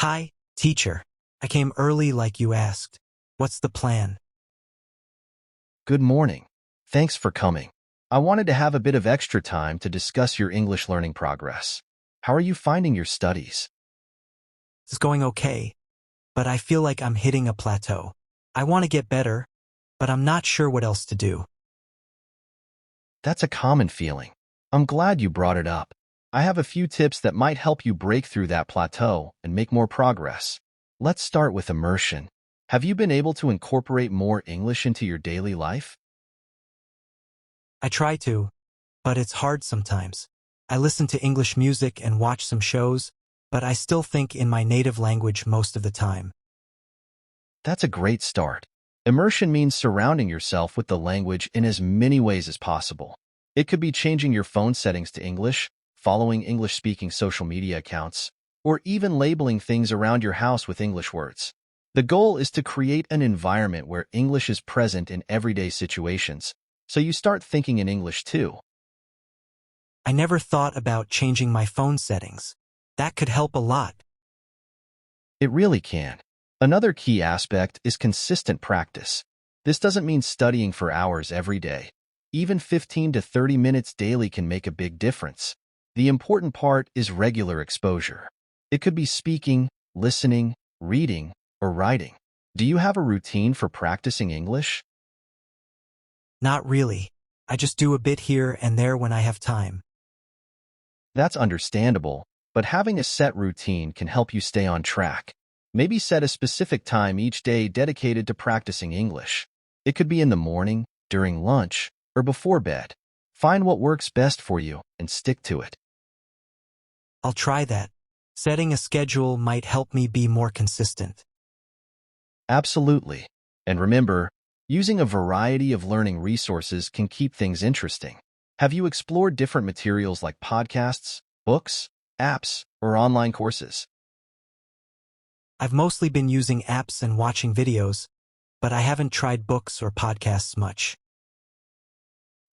Hi, teacher. I came early like you asked. What's the plan? Good morning. Thanks for coming. I wanted to have a bit of extra time to discuss your English learning progress. How are you finding your studies? It's going okay, but I feel like I'm hitting a plateau. I want to get better, but I'm not sure what else to do. That's a common feeling. I'm glad you brought it up. I have a few tips that might help you break through that plateau and make more progress. Let's start with immersion. Have you been able to incorporate more English into your daily life? I try to, but it's hard sometimes. I listen to English music and watch some shows, but I still think in my native language most of the time. That's a great start. Immersion means surrounding yourself with the language in as many ways as possible. It could be changing your phone settings to English, following English-speaking social media accounts, or even labeling things around your house with English words. The goal is to create an environment where English is present in everyday situations, so you start thinking in English too. I never thought about changing my phone settings. That could help a lot. It really can. Another key aspect is consistent practice. This doesn't mean studying for hours every day. Even 15 to 30 minutes daily can make a big difference. The important part is regular exposure. It could be speaking, listening, reading, or writing. Do you have a routine for practicing English? Not really. I just do a bit here and there when I have time. That's understandable, but having a set routine can help you stay on track. Maybe set a specific time each day dedicated to practicing English. It could be in the morning, during lunch, or before bed. Find what works best for you and stick to it. I'll try that. Setting a schedule might help me be more consistent. Absolutely. And remember, using a variety of learning resources can keep things interesting. Have you explored different materials like podcasts, books, apps, or online courses? I've mostly been using apps and watching videos, but I haven't tried books or podcasts much.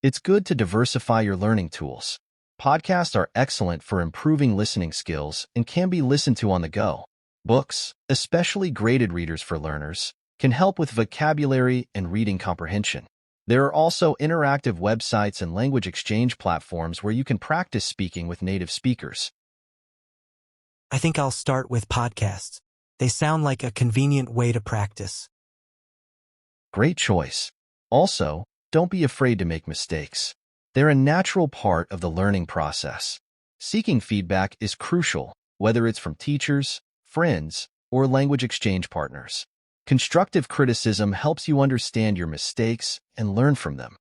It's good to diversify your learning tools. Podcasts are excellent for improving listening skills and can be listened to on the go. Books, especially graded readers for learners, can help with vocabulary and reading comprehension. There are also interactive websites and language exchange platforms where you can practice speaking with native speakers. I think I'll start with podcasts. They sound like a convenient way to practice. Great choice. Also, don't be afraid to make mistakes. They're a natural part of the learning process. Seeking feedback is crucial, whether it's from teachers, friends, or language exchange partners. Constructive criticism helps you understand your mistakes and learn from them.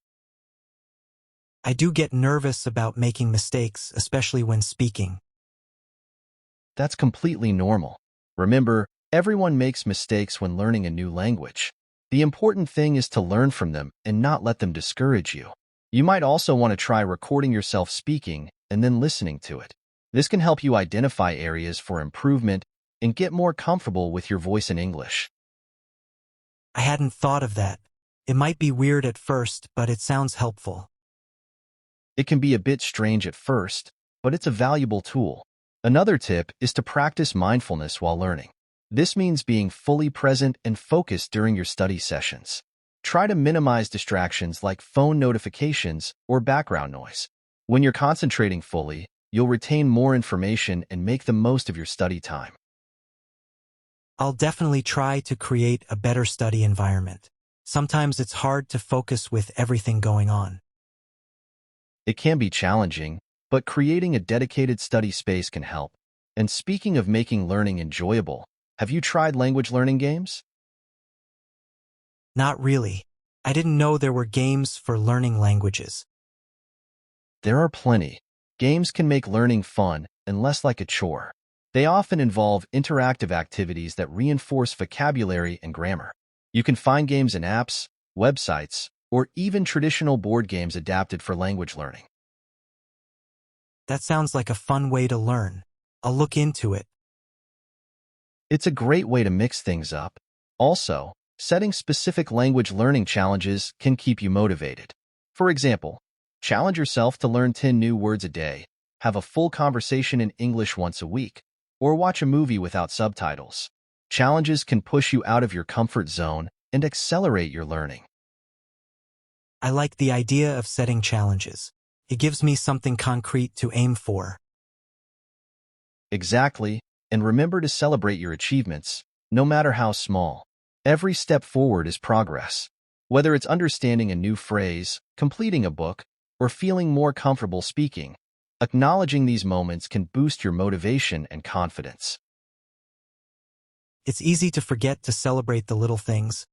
I do get nervous about making mistakes, especially when speaking. That's completely normal. Remember, everyone makes mistakes when learning a new language. The important thing is to learn from them and not let them discourage you. You might also want to try recording yourself speaking and then listening to it. This can help you identify areas for improvement and get more comfortable with your voice in English. I hadn't thought of that. It might be weird at first, but it sounds helpful. It can be a bit strange at first, but it's a valuable tool. Another tip is to practice mindfulness while learning. This means being fully present and focused during your study sessions. Try to minimize distractions like phone notifications or background noise. When you're concentrating fully, you'll retain more information and make the most of your study time. I'll definitely try to create a better study environment. Sometimes it's hard to focus with everything going on. It can be challenging, but creating a dedicated study space can help. And speaking of making learning enjoyable, have you tried language learning games? Not really. I didn't know there were games for learning languages. There are plenty. Games can make learning fun and less like a chore. They often involve interactive activities that reinforce vocabulary and grammar. You can find games in apps, websites, or even traditional board games adapted for language learning. That sounds like a fun way to learn. I'll look into it. It's a great way to mix things up. Also, setting specific language learning challenges can keep you motivated. For example, challenge yourself to learn 10 new words a day, have a full conversation in English once a week, or watch a movie without subtitles. Challenges can push you out of your comfort zone and accelerate your learning. I like the idea of setting challenges. It gives me something concrete to aim for. Exactly, and remember to celebrate your achievements, no matter how small. Every step forward is progress. Whether it's understanding a new phrase, completing a book, or feeling more comfortable speaking, acknowledging these moments can boost your motivation and confidence. It's easy to forget to celebrate the little things,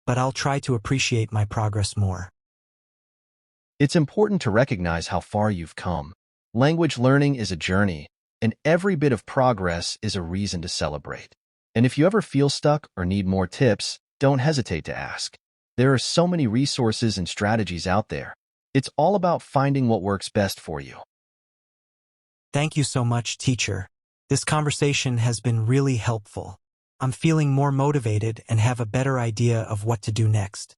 but I'll try to appreciate my progress more. It's important to recognize how far you've come. Language learning is a journey, and every bit of progress is a reason to celebrate. And if you ever feel stuck or need more tips, don't hesitate to ask. There are so many resources and strategies out there. It's all about finding what works best for you. Thank you so much, teacher. This conversation has been really helpful. I'm feeling more motivated and have a better idea of what to do next.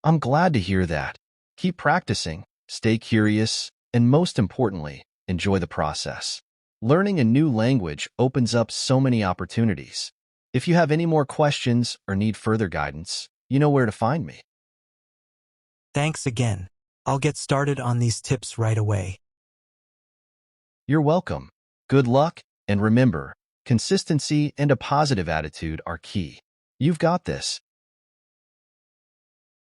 I'm glad to hear that. Keep practicing, stay curious, and most importantly, enjoy the process. Learning a new language opens up so many opportunities. If you have any more questions or need further guidance, you know where to find me. Thanks again. I'll get started on these tips right away. You're welcome. Good luck, and remember, consistency and a positive attitude are key. You've got this.